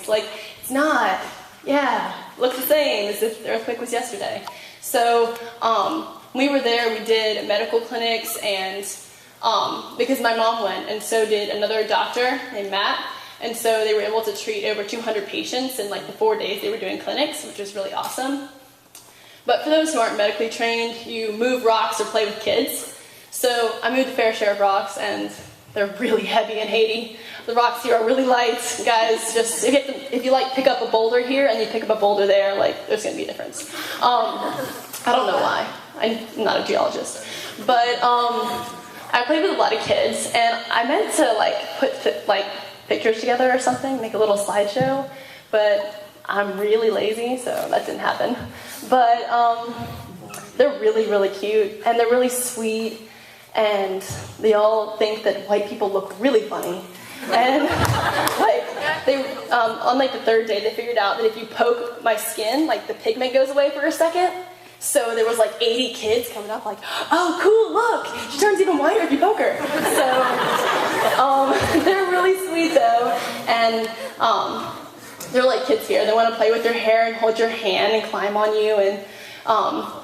Like, it's not. Yeah, looks the same as if the earthquake was yesterday. So we were there, we did medical clinics, and because my mom went, and so did another doctor named Matt, and so they were able to treat over 200 patients in like the 4 days they were doing clinics, which was really awesome. But for those who aren't medically trained, you move rocks or play with kids. So I moved a fair share of rocks, and they're really heavy in Haiti. The rocks here are really light, guys. Just if you like pick up a boulder here and you pick up a boulder there, like there's gonna be a difference. I don't know why. I'm not a geologist, but I played with a lot of kids, and I meant to like put pictures together or something, make a little slideshow, but I'm really lazy, so that didn't happen. But they're really, really cute, and they're really sweet, and they all think that white people look really funny. And on like the third day, they figured out that if you poke my skin, like the pigment goes away for a second. So there was like 80 kids coming up like, oh cool, look, she turns even whiter if you poke her. So they're really sweet though, and they're like kids here. They want to play with your hair and hold your hand and climb on you. And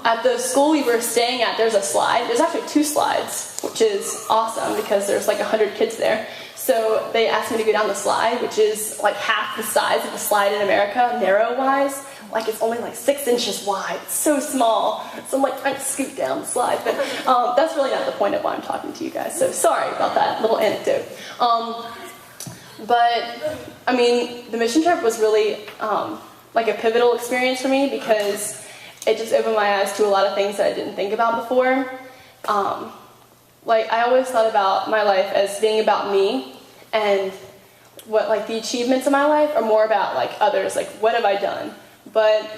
at the school we were staying at, there's a slide. There's actually 2 slides, which is awesome because there's like 100 kids there. So they asked me to go down the slide, which is like half the size of the slide in America, narrow-wise. Like it's only like 6 inches wide. It's so small. So I'm like trying to scoot down the slide. But that's really not the point of why I'm talking to you guys. So sorry about that little anecdote. But I mean, the mission trip was really like a pivotal experience for me because it just opened my eyes to a lot of things that I didn't think about before. Like I always thought about my life as being about me, and what like the achievements of my life are more about like others, like what have I done? But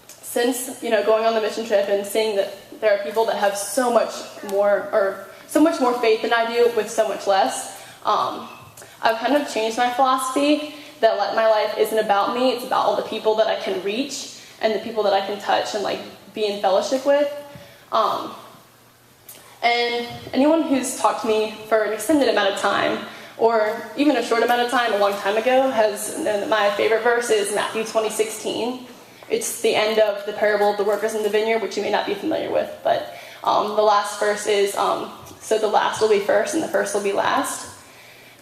since going on the mission trip and seeing that there are people that have so much more faith than I do with so much less, I've kind of changed my philosophy that my life isn't about me, it's about all the people that I can reach and the people that I can touch and like be in fellowship with. And anyone who's talked to me for an extended amount of time, or even a short amount of time, a long time ago, has known that my favorite verse is Matthew 20:16. It's the end of the parable of the workers in the vineyard, which you may not be familiar with, but the last verse is, so the last will be first and the first will be last.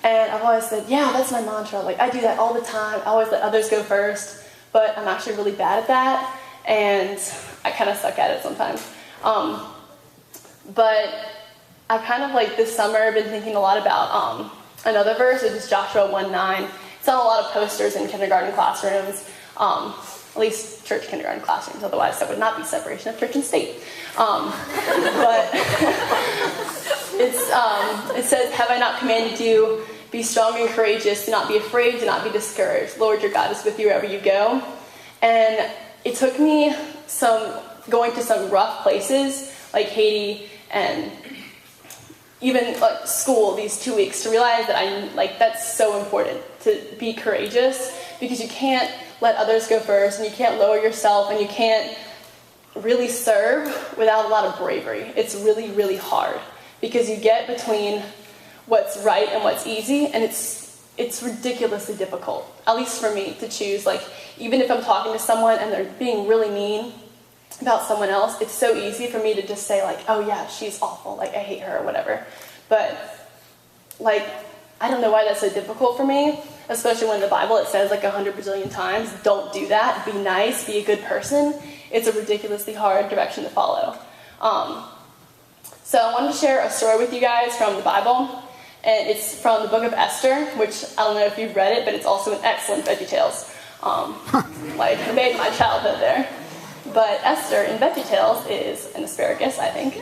And I've always said, yeah, that's my mantra. Like, I do that all the time. I always let others go first, but I'm actually really bad at that, and I kind of suck at it sometimes. But I've kind of like this summer been thinking a lot about another verse, which is Joshua 1:9. It's on a lot of posters in kindergarten classrooms, at least church kindergarten classrooms, otherwise that would not be separation of church and state. But it says, have I not commanded you, be strong and courageous, do not be afraid, do not be discouraged. Lord your God is with you wherever you go. And it took me going to some rough places, like Haiti and even like school these 2 weeks, to realize that that's so important to be courageous, because you can't let others go first, and you can't lower yourself, and you can't really serve without a lot of bravery. It's really, really hard, because you get between what's right and what's easy, and it's ridiculously difficult, at least for me, to choose. Like, even if I'm talking to someone and they're being really mean about someone else, it's so easy for me to just say like, oh yeah, she's awful, like I hate her or whatever. But like, I don't know why that's so difficult for me, especially when in the Bible it says like 100 bazillion times, don't do that, be nice, be a good person. It's a ridiculously hard direction to follow. So I wanted to share a story with you guys from the Bible, and it's from the book of Esther, which I don't know if you've read it, but it's also an excellent VeggieTales. Like, made my childhood there. But Esther in VeggieTales is an asparagus, I think.